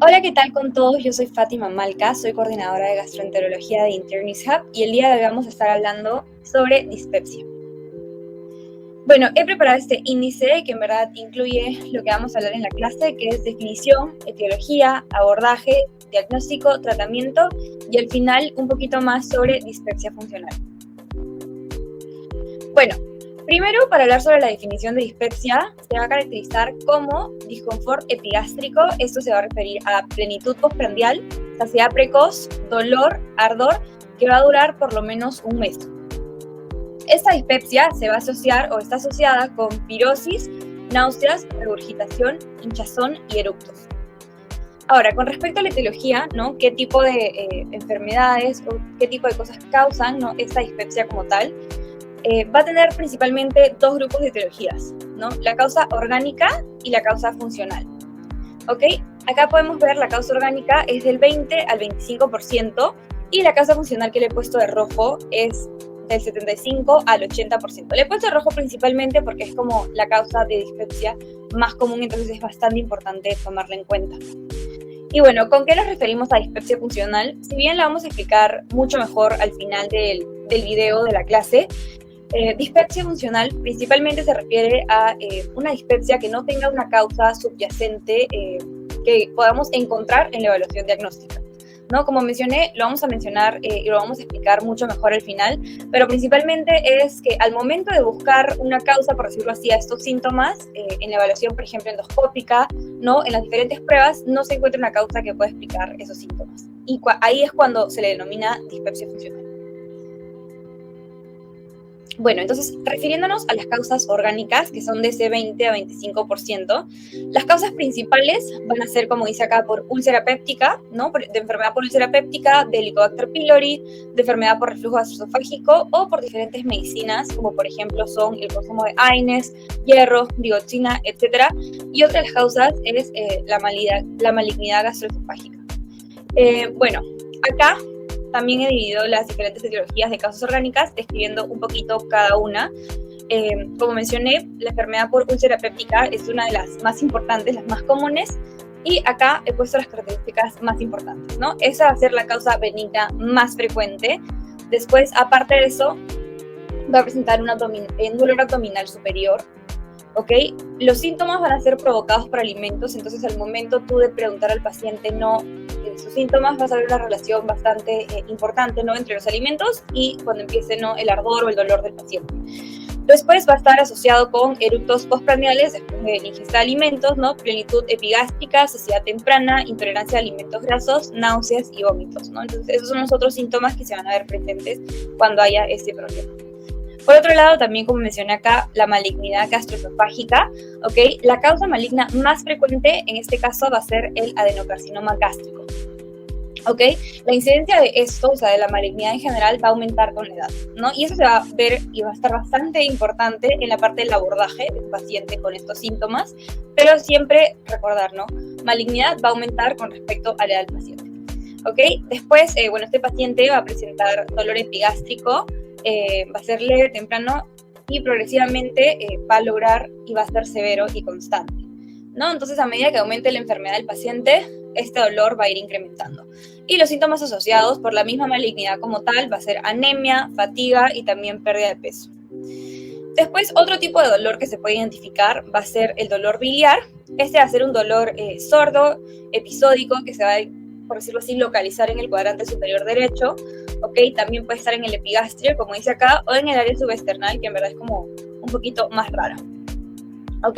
Hola, ¿qué tal con todos? Yo soy Fátima Malca, soy coordinadora de gastroenterología de Internist Hub y el día de hoy vamos a estar hablando sobre dispepsia. Bueno, he preparado este índice que en verdad incluye lo que vamos a hablar en la clase, que es definición, etiología, abordaje, diagnóstico, tratamiento y al final un poquito más sobre dispepsia funcional. Bueno, primero, para hablar sobre la definición de dispepsia, se va a caracterizar como disconfort epigástrico. Esto se va a referir a plenitud postprandial, saciedad precoz, dolor, ardor, que va a durar por lo menos un mes. Esta dispepsia se va a asociar o está asociada con pirosis, náuseas, regurgitación, hinchazón y eructos. Ahora, con respecto a la etiología, ¿no? ¿Qué tipo de enfermedades o qué tipo de cosas causan, ¿no?, esta dispepsia como tal? Va a tener principalmente dos grupos de etiologías, ¿no? La causa orgánica y la causa funcional. ¿Ok? Acá podemos ver la causa orgánica es del 20 al 25% y la causa funcional que le he puesto de rojo es del 75 al 80%. Le he puesto de rojo principalmente porque es como la causa de dispepsia más común, entonces es bastante importante tomarla en cuenta. Y bueno, ¿con qué nos referimos a dispepsia funcional? Si bien la vamos a explicar mucho mejor al final del video de la clase, dispepsia funcional principalmente se refiere a una dispepsia que no tenga una causa subyacente que podamos encontrar en la evaluación diagnóstica, ¿no? Como mencioné, lo vamos a mencionar y lo vamos a explicar mucho mejor al final, pero principalmente es que al momento de buscar una causa, por decirlo así, a estos síntomas, en la evaluación, por ejemplo, endoscópica, ¿no?, en las diferentes pruebas, no se encuentra una causa que pueda explicar esos síntomas. Y ahí es cuando se le denomina dispepsia funcional. Bueno, entonces, refiriéndonos a las causas orgánicas, que son de ese 20 a 25%, las causas principales van a ser, como dice acá, por úlcera péptica, ¿no?, de enfermedad por úlcera péptica, de Helicobacter pylori, de enfermedad por reflujo gastroesofágico o por diferentes medicinas, como por ejemplo son el consumo de AINES, hierro, dioxina, etc. Y otra de las causas es la malignidad gastroesofágica. Bueno, acá también he dividido las diferentes etiologías de causas orgánicas, describiendo un poquito cada una. Como mencioné, la enfermedad por úlcera péptica es una de las más importantes, las más comunes, y acá he puesto las características más importantes, ¿no? Esa va a ser la causa benigna más frecuente. Después, aparte de eso, va a presentar un dolor abdominal superior, ¿ok? Los síntomas van a ser provocados por alimentos, entonces al momento tú de preguntar al paciente sus síntomas, vas a ver una relación bastante importante, ¿no?, entre los alimentos y cuando empiece, ¿no?, el ardor o el dolor del paciente. Después va a estar asociado con eructos postprandiales después de la ingesta de alimentos, ¿no?, plenitud epigástrica, saciedad temprana, intolerancia a alimentos grasos, náuseas y vómitos, ¿no? Entonces esos son los otros síntomas que se van a ver presentes cuando haya este problema. Por otro lado, también como mencioné acá, la malignidad gastroesofágica, ¿ok? La causa maligna más frecuente en este caso va a ser el adenocarcinoma gástrico, ¿ok? La incidencia de esto, o sea, de la malignidad en general, va a aumentar con la edad, ¿no? Y eso se va a ver y va a estar bastante importante en la parte del abordaje del paciente con estos síntomas, pero siempre recordar, ¿no?, malignidad va a aumentar con respecto a la edad del paciente, ¿ok? Después, bueno, este paciente va a presentar dolor epigástrico, va a ser leve, temprano y progresivamente va a lograr y va a ser severo y constante, ¿no? Entonces, a medida que aumente la enfermedad del paciente, este dolor va a ir incrementando. Y los síntomas asociados por la misma malignidad como tal va a ser anemia, fatiga y también pérdida de peso. Después, otro tipo de dolor que se puede identificar va a ser el dolor biliar. Este va a ser un dolor sordo, episódico, que se va a, por decirlo así, localizar en el cuadrante superior derecho, ¿ok? También puede estar en el epigastrio, como dice acá, o en el área subesternal, que en verdad es como un poquito más rara, ¿ok?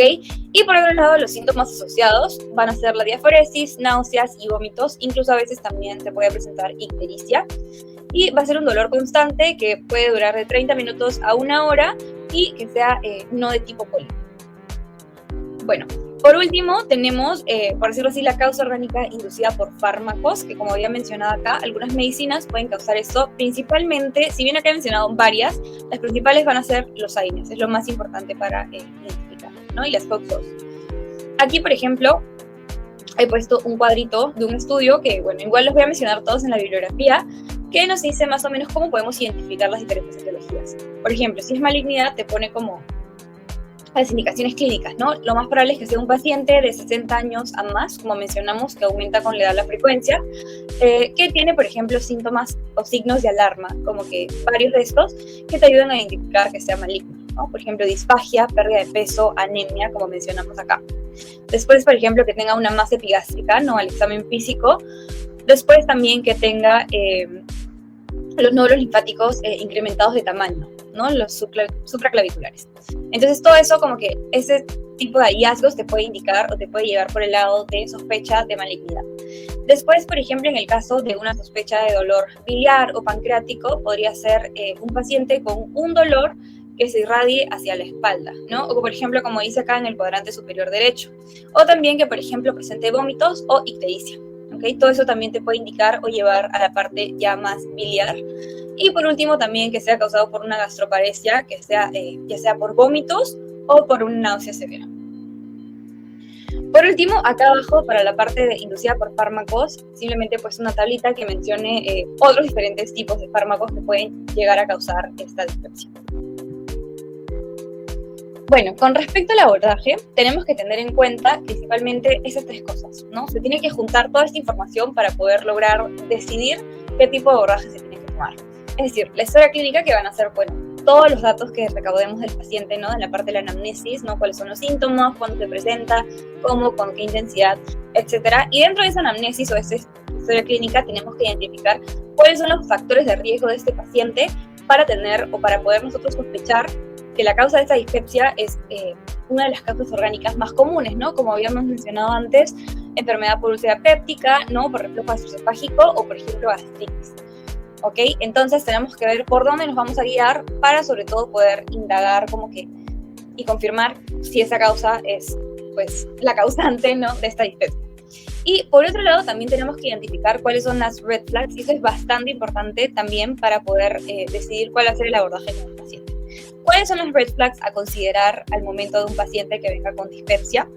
Y por otro lado, los síntomas asociados van a ser la diaforesis, náuseas y vómitos, incluso a veces también se puede presentar ictericia, y va a ser un dolor constante que puede durar de 30 minutos a 1 hora y que sea no de tipo cólico. Bueno, por último, tenemos, por decirlo así, la causa orgánica inducida por fármacos, que como había mencionado acá, algunas medicinas pueden causar esto, principalmente, si bien acá he mencionado varias, las principales van a ser los AINES, es lo más importante para identificar, ¿no? Y las COX-2. Aquí, por ejemplo, he puesto un cuadrito de un estudio que, bueno, igual los voy a mencionar todos en la bibliografía, que nos dice más o menos cómo podemos identificar las diferentes etiologías. Por ejemplo, si es malignidad, te pone como las indicaciones clínicas, ¿no? Lo más probable es que sea un paciente de 60 años a más, como mencionamos, que aumenta con la edad la frecuencia, que tiene, por ejemplo, síntomas o signos de alarma, como que varios de estos, que te ayudan a identificar que sea maligno, ¿no? Por ejemplo, disfagia, pérdida de peso, anemia, como mencionamos acá. Después, por ejemplo, que tenga una masa epigástrica, ¿no? Al examen físico. Después también que tenga los nódulos linfáticos incrementados de tamaño, ¿no? Los supraclaviculares. Entonces, todo eso, como que ese tipo de hallazgos te puede indicar o te puede llevar por el lado de sospecha de malignidad. Después, por ejemplo, en el caso de una sospecha de dolor biliar o pancreático, podría ser un paciente con un dolor que se irradie hacia la espalda, ¿no? O, por ejemplo, como dice acá en el cuadrante superior derecho. O también que, por ejemplo, presente vómitos o ictericia. ¿Okay? Todo eso también te puede indicar o llevar a la parte ya más biliar. Y por último también que sea causado por una gastroparesia, que sea ya sea por vómitos o por una náusea severa. Por último, acá abajo para la parte inducida por fármacos, simplemente pues una tablita que mencione otros diferentes tipos de fármacos que pueden llegar a causar esta dispepsia. Bueno, con respecto al abordaje, tenemos que tener en cuenta principalmente esas tres cosas, ¿no? Se tiene que juntar toda esta información para poder lograr decidir qué tipo de abordaje se tiene que tomar. Es decir, la historia clínica que van a ser, bueno, todos los datos que recaudemos del paciente, ¿no? En la parte de la anamnesis, ¿no? Cuáles son los síntomas, cuándo se presenta, cómo, con qué intensidad, etcétera. Y dentro de esa anamnesis o de esa historia clínica tenemos que identificar cuáles son los factores de riesgo de este paciente para tener o para poder nosotros sospechar que la causa de esta dispepsia es una de las causas orgánicas más comunes, ¿no? Como habíamos mencionado antes, enfermedad por úlcera péptica, ¿no? Por reflujo gastroesofágico o, por ejemplo, gastritis. ¿Ok? Entonces tenemos que ver por dónde nos vamos a guiar para, sobre todo, poder indagar como que y confirmar si esa causa es, pues, la causante, ¿no? De esta dispepsia. Y por otro lado, también tenemos que identificar cuáles son las red flags, y eso es bastante importante también para poder decidir cuál va a ser el abordaje con el paciente. ¿Cuáles son las red flags a considerar al momento de un paciente que venga con dispepsia?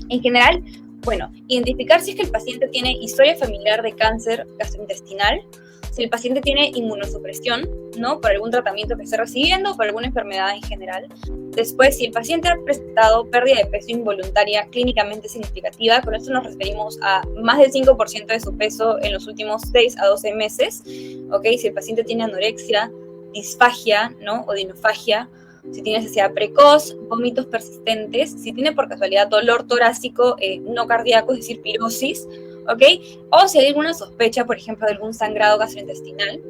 En general, bueno, identificar si es que el paciente tiene historia familiar de cáncer gastrointestinal, si el paciente tiene inmunosupresión, ¿no? Por algún tratamiento que esté recibiendo o por alguna enfermedad en general. Después, si el paciente ha presentado pérdida de peso involuntaria clínicamente significativa, con esto nos referimos a más del 5% de su peso en los últimos 6 a 12 meses, ¿ok? Si el paciente tiene anorexia, disfagia, ¿no? O dinofagia, si tiene necesidad precoz, vómitos persistentes, si tiene por casualidad dolor torácico no cardíaco, es decir, pirosis, ¿ok? O si hay alguna sospecha, por ejemplo, de algún sangrado gastrointestinal,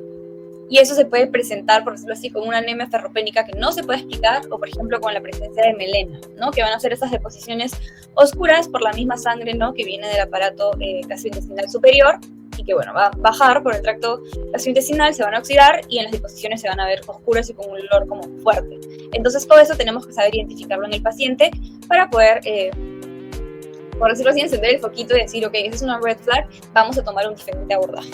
y eso se puede presentar, por decirlo así, con una anemia ferropénica que no se puede explicar, o por ejemplo con la presencia de melena, ¿no? Que van a ser esas deposiciones oscuras por la misma sangre, ¿no? Que viene del aparato gastrointestinal superior, y que, bueno, va a bajar por el tracto gastrointestinal, se van a oxidar y en las deposiciones se van a ver oscuras y con un olor como fuerte. Entonces, todo eso tenemos que saber identificarlo en el paciente para poder, por decirlo así, encender el foquito y decir, ok, esa es una red flag, vamos a tomar un diferente abordaje,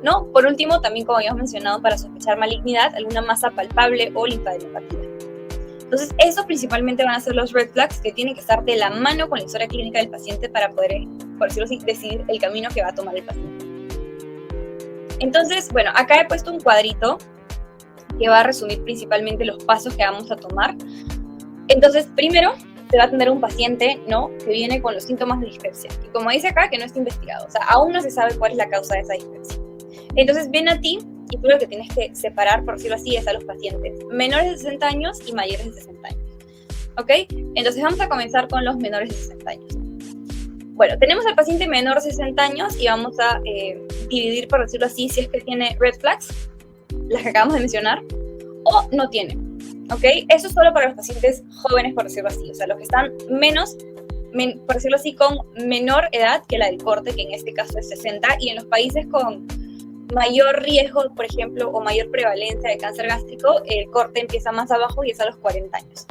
¿no? Por último, también, como habíamos mencionado, para sospechar malignidad, alguna masa palpable o linfadenopatía. Entonces, esos principalmente van a ser los red flags que tienen que estar de la mano con la historia clínica del paciente para poder, por decirlo así, decidir el camino que va a tomar el paciente. Entonces, bueno, acá he puesto un cuadrito que va a resumir principalmente los pasos que vamos a tomar. Entonces, primero, se va a tener un paciente, ¿no? Que viene con los síntomas de dispepsia. Y como dice acá, que no está investigado. O sea, aún no se sabe cuál es la causa de esa dispepsia. Entonces, viene a ti y tú lo que tienes que separar, por decirlo así, es a los pacientes menores de 60 años y mayores de 60 años. ¿Ok? Entonces, vamos a comenzar con los menores de 60 años. Bueno, tenemos al paciente menor de 60 años y vamos a dividir, por decirlo así, si es que tiene red flags, las que acabamos de mencionar, o no tiene, ¿ok? Eso es solo para los pacientes jóvenes, por decirlo así, o sea, los que están por decirlo así, con menor edad que la del corte, que en este caso es 60, y en los países con mayor riesgo, por ejemplo, o mayor prevalencia de cáncer gástrico, el corte empieza más abajo y es a los 40 años.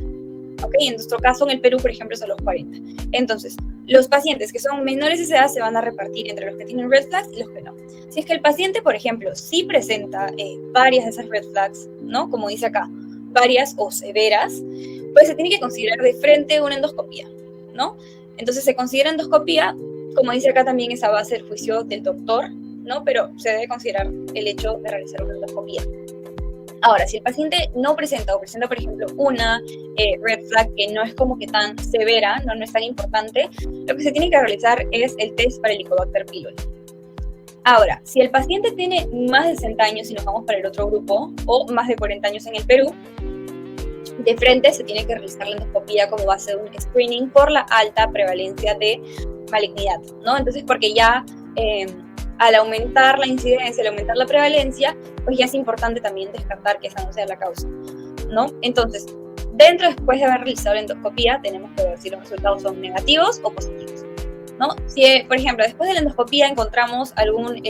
¿Ok? En nuestro caso, en el Perú, por ejemplo, es a los 40. Entonces, los pacientes que son menores de edad se van a repartir entre los que tienen red flags y los que no. Si es que el paciente, por ejemplo, sí presenta varias de esas red flags, ¿no? Como dice acá, varias o severas, pues se tiene que considerar de frente una endoscopía, ¿no? Entonces, se considera endoscopía, como dice acá también, esa va a ser juicio del doctor, ¿no? Pero se debe considerar el hecho de realizar una endoscopía. Ahora, si el paciente no presenta o presenta, por ejemplo, una red flag que no es como que tan severa, no es tan importante, lo que se tiene que realizar es el test para Helicobacter pylori. Ahora, si el paciente tiene más de 60 años, si nos vamos para el otro grupo, o más de 40 años en el Perú, de frente se tiene que realizar la endoscopía como base de un screening por la alta prevalencia de malignidad, ¿no? Entonces, porque ya al aumentar la incidencia, al aumentar la prevalencia, pues ya es importante también descartar que esa no sea la causa, ¿no? Entonces, después de haber realizado la endoscopía, tenemos que ver si los resultados son negativos o positivos, ¿no? Si, por ejemplo, después de la endoscopía encontramos algún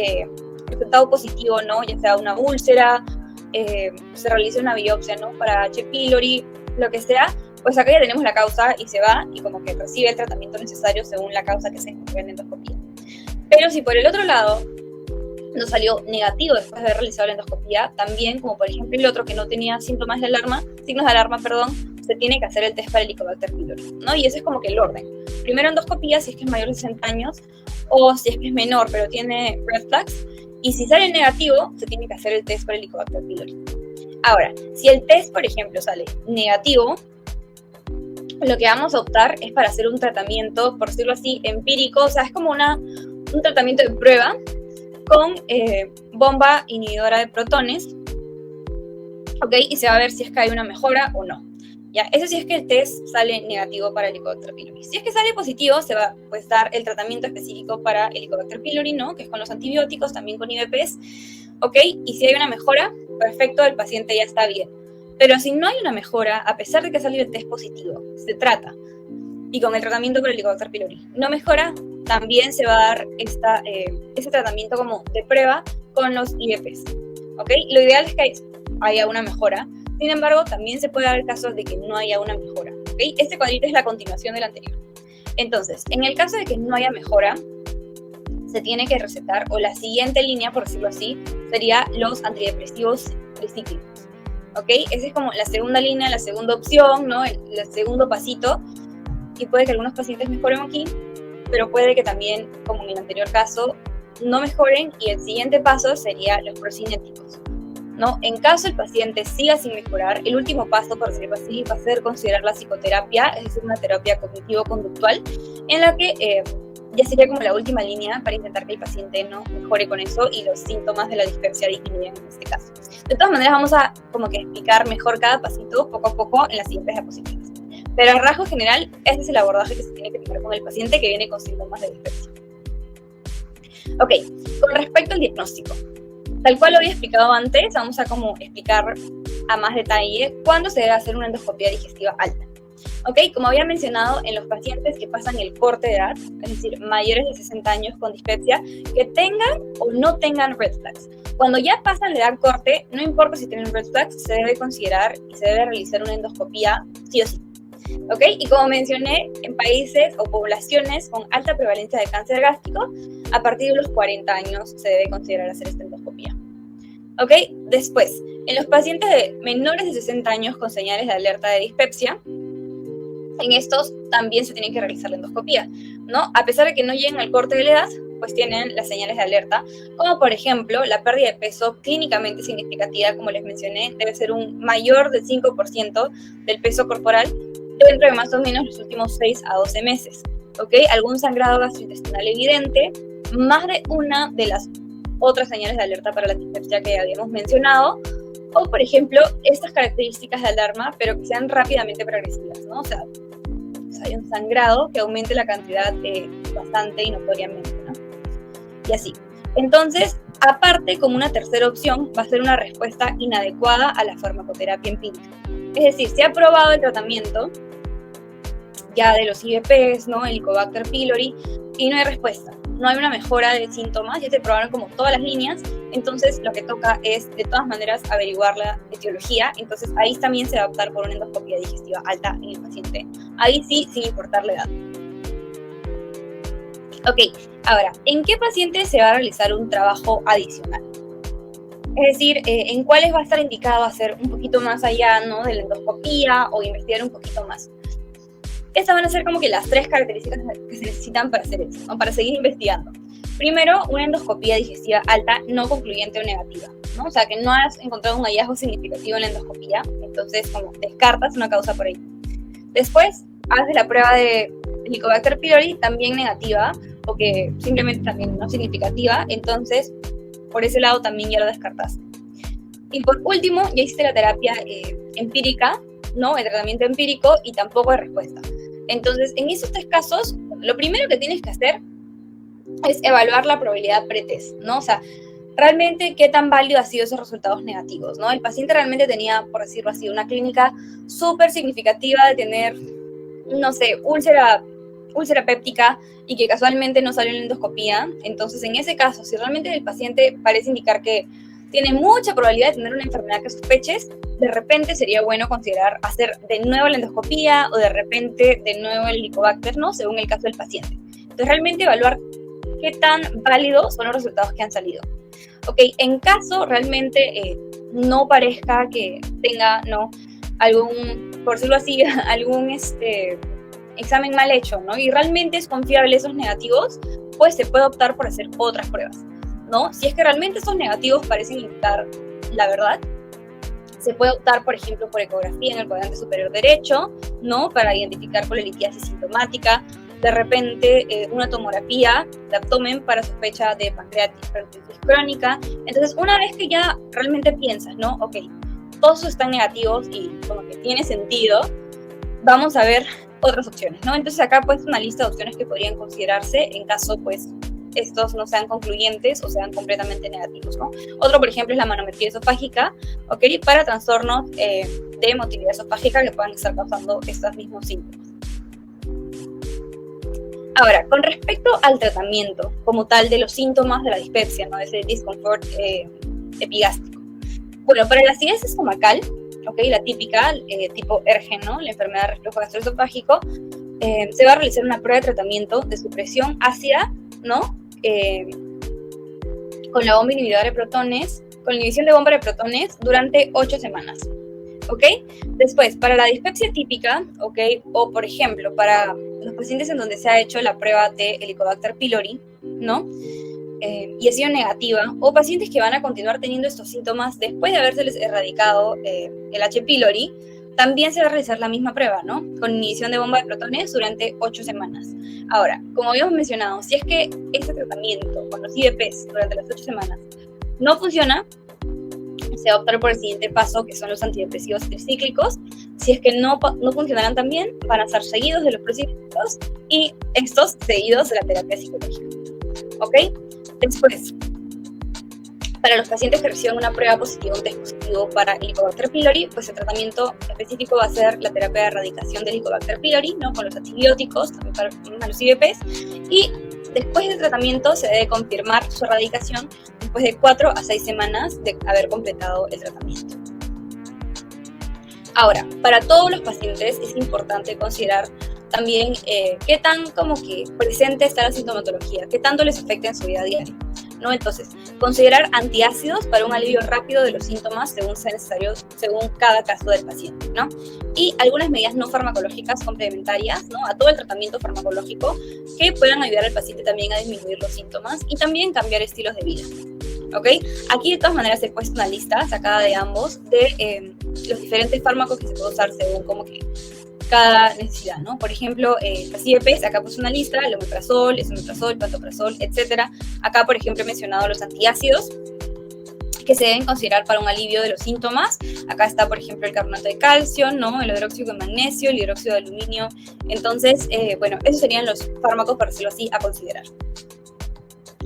resultado positivo, ¿no? Ya sea una úlcera, se realiza una biopsia, ¿no? Para H. pylori, lo que sea, pues acá ya tenemos la causa y se va y como que recibe el tratamiento necesario según la causa que se encontró en la endoscopía. Pero si por el otro lado nos salió negativo después de haber realizado la endoscopía, también, como por ejemplo el otro que no tenía signos de alarma, se tiene que hacer el test para Helicobacter pylori, ¿no? Y ese es como que el orden. Primero endoscopía si es que es mayor de 60 años, o si es que es menor pero tiene red flags, y si sale negativo, se tiene que hacer el test para Helicobacter pylori. Ahora, si el test, por ejemplo, sale negativo, lo que vamos a optar es para hacer un tratamiento, por decirlo así, empírico, o sea, es como un tratamiento de prueba con bomba inhibidora de protones, ¿ok? Y se va a ver si es que hay una mejora o no. Ya, eso sí es que el test sale negativo para Helicobacter pylori. Si es que sale positivo, se va pues dar el tratamiento específico para Helicobacter pylori, ¿no? Que es con los antibióticos, también con IVPs, ¿ok? Y si hay una mejora, perfecto, el paciente ya está bien. Pero si no hay una mejora, a pesar de que salió el test positivo, se trata, y con el tratamiento para Helicobacter pylori no mejora, también se va a dar ese tratamiento como de prueba con los IVPs, ¿ok? Lo ideal es que haya una mejora. Sin embargo, también se puede dar casos de que no haya una mejora, ¿ok? Este cuadrito es la continuación del anterior. Entonces, en el caso de que no haya mejora, se tiene que recetar, o la siguiente línea, por decirlo así, sería los antidepresivos tricíclicos, ¿ok? Esa es como la segunda línea, la segunda opción, ¿no? El segundo pasito, y puede que algunos pacientes mejoren aquí, pero puede que también, como en el anterior caso, no mejoren, y el siguiente paso sería los procinéticos, ¿no? En caso el paciente siga sin mejorar, el último paso, por decirlo así, va a ser considerar la psicoterapia, es decir, una terapia cognitivo-conductual, en la que ya sería como la última línea para intentar que el paciente no mejore con eso y los síntomas de la dispepsia disminuyan en este caso. De todas maneras, vamos a como que explicar mejor cada pasito poco a poco en las siguientes diapositivas. Pero a rasgo general, este es el abordaje que se tiene que tener con el paciente que viene con síntomas de dispepsia. Ok, con respecto al diagnóstico. Tal cual lo había explicado antes, vamos a como explicar a más detalle cuándo se debe hacer una endoscopia digestiva alta. ¿Ok? Como había mencionado, en los pacientes que pasan el corte de edad, es decir, mayores de 60 años con dispepsia, que tengan o no tengan red flags. Cuando ya pasan la edad corte, no importa si tienen red flags, se debe considerar y se debe realizar una endoscopia sí o sí. ¿Ok? Y como mencioné, en países o poblaciones con alta prevalencia de cáncer gástrico, a partir de los 40 años se debe considerar hacer esta endoscopia. ¿Ok? Después, en los pacientes de menores de 60 años con señales de alerta de dispepsia, en estos también se tiene que realizar la endoscopia, ¿no? A pesar de que no lleguen al corte de la edad, pues tienen las señales de alerta, como por ejemplo la pérdida de peso clínicamente significativa, como les mencioné, debe ser un mayor del 5% del peso corporal dentro de más o menos los últimos 6 a 12 meses, ¿ok? Algún sangrado gastrointestinal evidente, más de una de las otras señales de alerta para la dispepsia que habíamos mencionado, o por ejemplo, estas características de alarma, pero que sean rápidamente progresivas, ¿no? O sea, hay un sangrado que aumente la cantidad bastante y notoriamente, ¿no? Y así. Entonces, aparte, como una tercera opción, va a ser una respuesta inadecuada a la farmacoterapia empírica. Es decir, se ha probado el tratamiento ya de los IVPs, ¿no? Helicobacter pylori, y no hay respuesta. No hay una mejora de síntomas, ya te probaron como todas las líneas, entonces lo que toca es, de todas maneras, averiguar la etiología, entonces ahí también se va a optar por una endoscopia digestiva alta en el paciente. Ahí sí, sin importar la edad. Ok, ahora, ¿en qué paciente se va a realizar un trabajo adicional? Es decir, ¿en cuáles va a estar indicado hacer un poquito más allá, ¿no? De la endoscopía o investigar un poquito más? Estas van a ser como que las 3 características que se necesitan para hacer eso, ¿no? Para seguir investigando. Primero, una endoscopía digestiva alta no concluyente o negativa, ¿no? O sea, que no has encontrado un hallazgo significativo en la endoscopía, entonces como descartas una causa por ahí. Después, haces la prueba de Helicobacter pylori, también negativa, o que simplemente también no significativa, entonces por ese lado también ya lo descartaste. Y por último, ya hiciste la terapia empírica, ¿no? El tratamiento empírico y tampoco hay respuesta. Entonces, en esos 3 casos, lo primero que tienes que hacer es evaluar la probabilidad pretest, ¿no? O sea, realmente qué tan válido han sido esos resultados negativos, ¿no? El paciente realmente tenía, por decirlo así, una clínica súper significativa de tener, no sé, úlcera péptica y que casualmente no salió en la endoscopía. Entonces, en ese caso, si realmente el paciente parece indicar que tiene mucha probabilidad de tener una enfermedad que sospeches, de repente sería bueno considerar hacer de nuevo la endoscopía o de repente de nuevo el Helicobacter, ¿no? Según el caso del paciente. Entonces, realmente evaluar qué tan válidos son los resultados que han salido. Ok, en caso realmente no parezca que tenga, ¿no? Algún, por decirlo así, algún examen mal hecho, ¿no? Y realmente es confiable esos negativos, pues se puede optar por hacer otras pruebas, ¿no? Si es que realmente esos negativos parecen indicar la verdad, se puede optar, por ejemplo, por ecografía en el cuadrante superior derecho, ¿no? Para identificar colelitiasis sintomática, de repente una tomografía de abdomen para sospecha de pancreatitis crónica. Entonces, una vez que ya realmente piensas, ¿no? Ok, todos están negativos y como que tiene sentido, vamos a ver otras opciones, ¿no? Entonces acá pues una lista de opciones que podrían considerarse en caso pues estos no sean concluyentes o sean completamente negativos, ¿no? Otro, por ejemplo, es la manometría esofágica, ¿ok? Para trastornos de motilidad esofágica que puedan estar causando estos mismos síntomas. Ahora, con respecto al tratamiento como tal de los síntomas de la dispepsia, ¿no? Ese disconfort epigástrico. Bueno, para la acidez estomacal, ¿ok? La típica, tipo ERGE, ¿no? La enfermedad de reflujo gastroesofágico, se va a realizar una prueba de tratamiento de supresión ácida, ¿no? Con la bomba inhibidora de protones, con la inhibición de bomba de protones durante 8 semanas, ¿ok? Después, para la dispepsia típica, ¿ok? O, por ejemplo, para los pacientes en donde se ha hecho la prueba de Helicobacter pylori, ¿no? Y ha sido negativa, o pacientes que van a continuar teniendo estos síntomas después de habérseles erradicado el H. pylori, también se va a realizar la misma prueba, ¿no? Con inhibición de bomba de protones durante 8 semanas. Ahora, como habíamos mencionado, si es que este tratamiento con los IDPs durante las 8 semanas no funciona, se va a optar por el siguiente paso, que son los antidepresivos tricíclicos. Si es que no funcionarán también, van a ser seguidos de los procedimientos y estos seguidos de la terapia psicológica, ¿ok? Después, para los pacientes que reciban una prueba positiva, un test positivo para Helicobacter pylori, pues el tratamiento específico va a ser la terapia de erradicación del Helicobacter pylori, ¿no? Con los antibióticos, también para los IVPs, y después del tratamiento se debe confirmar su erradicación después de 4 a 6 semanas de haber completado el tratamiento. Ahora, para todos los pacientes es importante considerar también qué tan como que presente está la sintomatología, qué tanto les afecta en su vida diaria, ¿no? Entonces, considerar antiácidos para un alivio rápido de los síntomas según sea necesario, según cada caso del paciente, ¿no? Y algunas medidas no farmacológicas complementarias, ¿no? A todo el tratamiento farmacológico que puedan ayudar al paciente también a disminuir los síntomas y también cambiar estilos de vida, ¿ok? Aquí de todas maneras he puesto una lista sacada de ambos de los diferentes fármacos que se puede usar según como que cada necesidad, ¿no? Por ejemplo, las IEPs, acá puse una lista, el omeprazol, esomeprazol, pantoprazol, etc. Acá, por ejemplo, he mencionado los antiácidos que se deben considerar para un alivio de los síntomas. Acá está, por ejemplo, el carbonato de calcio, ¿no? El hidróxido de magnesio, el hidróxido de aluminio. Entonces, bueno, esos serían los fármacos, por decirlo así, a considerar.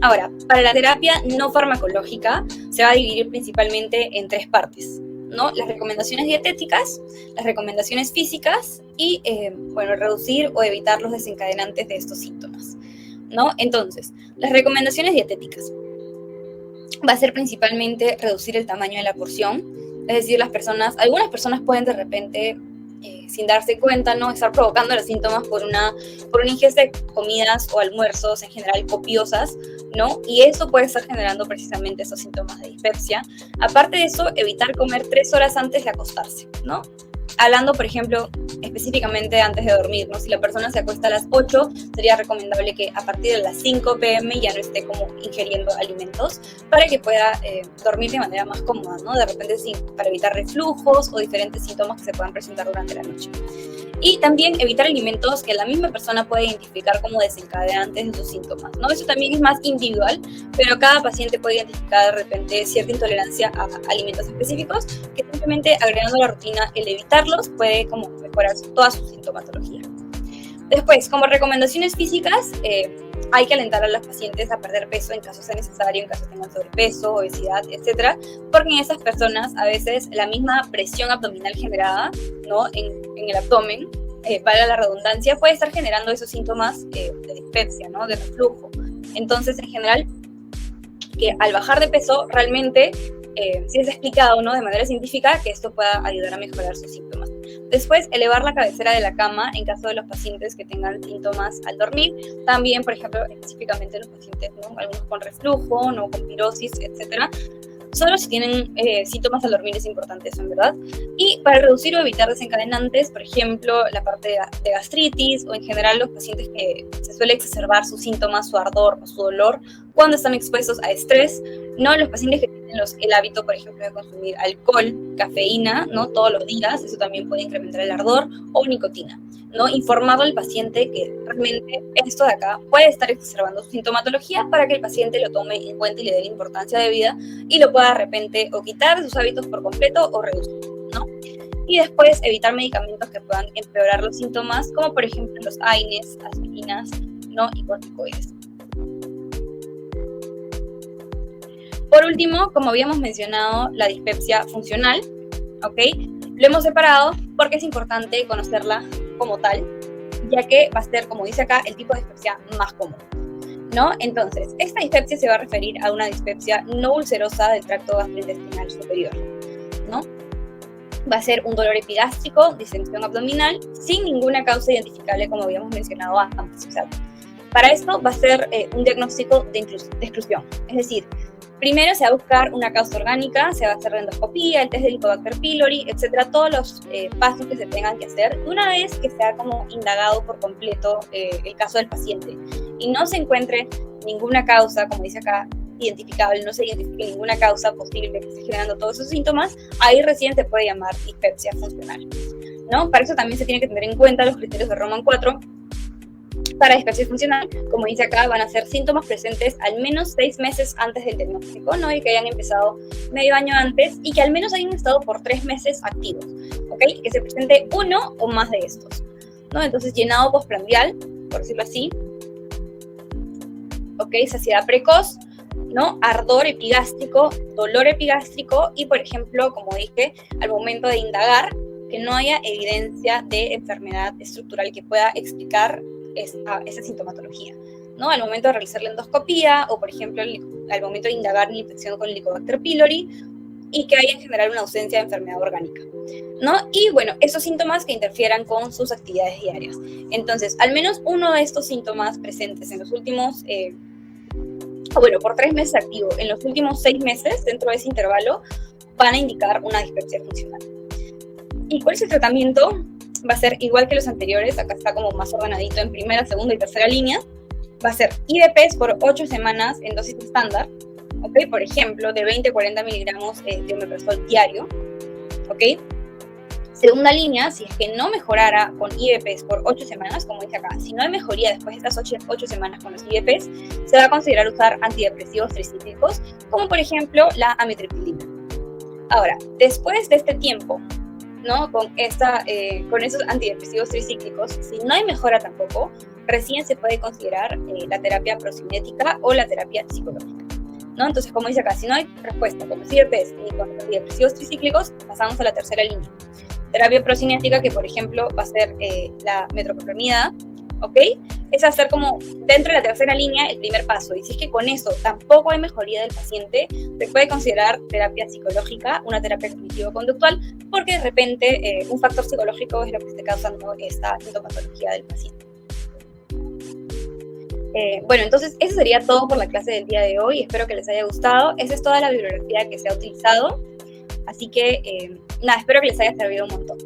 Ahora, para la terapia no farmacológica se va a dividir principalmente en 3 partes, ¿no? Las recomendaciones dietéticas, las recomendaciones físicas y, bueno, reducir o evitar los desencadenantes de estos síntomas, ¿no? Entonces, las recomendaciones dietéticas va a ser principalmente reducir el tamaño de la porción, es decir, algunas personas pueden de repente, sin darse cuenta, ¿no? Estar provocando los síntomas por una ingesta de comidas o almuerzos en general copiosas, ¿no? Y eso puede estar generando precisamente esos síntomas de dispepsia. Aparte de eso, evitar comer 3 horas antes de acostarse, ¿no? hablando, por ejemplo, específicamente antes de dormir, ¿no? Si la persona se acuesta a las 8, sería recomendable que a partir de las 5 p.m. ya no esté como ingiriendo alimentos para que pueda dormir de manera más cómoda, ¿no? De repente sí, para evitar reflujos o diferentes síntomas que se puedan presentar durante la noche. Y también evitar alimentos que la misma persona puede identificar como desencadenantes de sus síntomas, ¿no? Eso también es más individual, pero cada paciente puede identificar de repente cierta intolerancia a alimentos específicos que simplemente agregando a la rutina el evitarlos puede como mejorar toda su sintomatología. Después, como recomendaciones físicas, hay que alentar a los pacientes a perder peso en caso sea necesario, en caso tengan sobrepeso, obesidad, etcétera, porque en esas personas a veces la misma presión abdominal generada, ¿no? en el abdomen, para la redundancia, puede estar generando esos síntomas de dispepsia, ¿no? De reflujo. Entonces, en general, que al bajar de peso realmente sí es explicado, ¿no? De manera científica que esto pueda ayudar a mejorar sus síntomas. Después, elevar la cabecera de la cama en caso de los pacientes que tengan síntomas al dormir. También, por ejemplo, específicamente los pacientes, ¿no? Algunos con reflujo, ¿no? Con pirosis, etcétera. Solo si tienen síntomas al dormir es importante eso, en verdad. Y para reducir o evitar desencadenantes, por ejemplo, la parte de gastritis o en general los pacientes que se suele exacerbar sus síntomas, su ardor o su dolor cuando están expuestos a estrés, ¿no? Los pacientes que tienen el hábito, por ejemplo, de consumir alcohol, cafeína, ¿no? Todos los días, eso también puede incrementar el ardor, o nicotina, ¿no? Informarle al paciente que realmente esto de acá puede estar exacerbando su sintomatología para que el paciente lo tome en cuenta y le dé la importancia de vida y lo pueda de repente o quitar de sus hábitos por completo o reducir, ¿no? Y después evitar medicamentos que puedan empeorar los síntomas, como por ejemplo los AINES, aspirinas, ¿no? Y corticoides. Por último, como habíamos mencionado, la dispepsia funcional, ¿ok? Lo hemos separado porque es importante conocerla como tal, ya que va a ser, como dice acá, el tipo de dispepsia más común, ¿no? Entonces, esta dispepsia se va a referir a una dispepsia no ulcerosa del tracto gastrointestinal superior, ¿no? Va a ser un dolor epigástrico, distensión abdominal, sin ninguna causa identificable, como habíamos mencionado antes. O sea, para esto va a ser un diagnóstico de exclusión, es decir, primero se va a buscar una causa orgánica, se va a hacer la endoscopía, el test de Helicobacter pylori, etcétera, todos los pasos que se tengan que hacer una vez que se ha como indagado por completo el caso del paciente y no se encuentre ninguna causa, como dice acá, identificable, no se identifique ninguna causa posible que esté generando todos esos síntomas, ahí recién se puede llamar dispepsia funcional, ¿no? Para eso también se tiene que tener en cuenta los criterios de Roman 4. Para dispepsia funcional, como dice acá, van a ser síntomas presentes al menos 6 meses antes del diagnóstico, ¿no? Y que hayan empezado medio año antes y que al menos hayan estado por 3 meses activos, ¿ok? Y que se presente uno o más de estos, ¿no? Entonces, llenado postprandial, por decirlo así, ¿ok? Saciedad precoz, ¿no? Ardor epigástrico, dolor epigástrico y, por ejemplo, como dije, al momento de indagar, que no haya evidencia de enfermedad estructural que pueda explicar esa sintomatología, ¿no? Al momento de realizar la endoscopía o, por ejemplo, al momento de indagar la infección con Helicobacter pylori y que haya en general una ausencia de enfermedad orgánica, ¿no? Y, bueno, esos síntomas que interfieran con sus actividades diarias. Entonces, al menos uno de estos síntomas presentes en los últimos, por 3 meses activo, en los últimos 6 meses, dentro de ese intervalo, van a indicar una dispepsia funcional. ¿Y cuál es el tratamiento? Va a ser igual que los anteriores, acá está como más ordenadito en primera, segunda y tercera línea. Va a ser IVPs por 8 semanas en dosis estándar, ¿ok? Por ejemplo, de 20 a 40 miligramos de omeprazol diario, ¿ok? Segunda línea, si es que no mejorara con IVPs por 8 semanas, como dice acá, si no hay mejoría después de estas 8 semanas con los IVPs, se va a considerar usar antidepresivos tricíclicos, como por ejemplo la amitriptilina. Ahora, después de este tiempo, ¿no? Con esos antidepresivos tricíclicos, si no hay mejora tampoco, recién se puede considerar la terapia procinética o la terapia psicológica, ¿no? Entonces, como dice acá, si no hay respuesta con los IVPs ni con los antidepresivos tricíclicos, pasamos a la tercera línea. Terapia procinética, que por ejemplo va a ser la metoclopramida, ¿ok? Es hacer como dentro de la tercera línea el primer paso. Y si es que con eso tampoco hay mejoría del paciente, se puede considerar terapia psicológica, una terapia cognitivo-conductual, porque de repente un factor psicológico es lo que esté causando esta sintomatología del paciente. Entonces eso sería todo por la clase del día de hoy. Espero que les haya gustado. Esa es toda la bibliografía que se ha utilizado. Así que, espero que les haya servido un montón.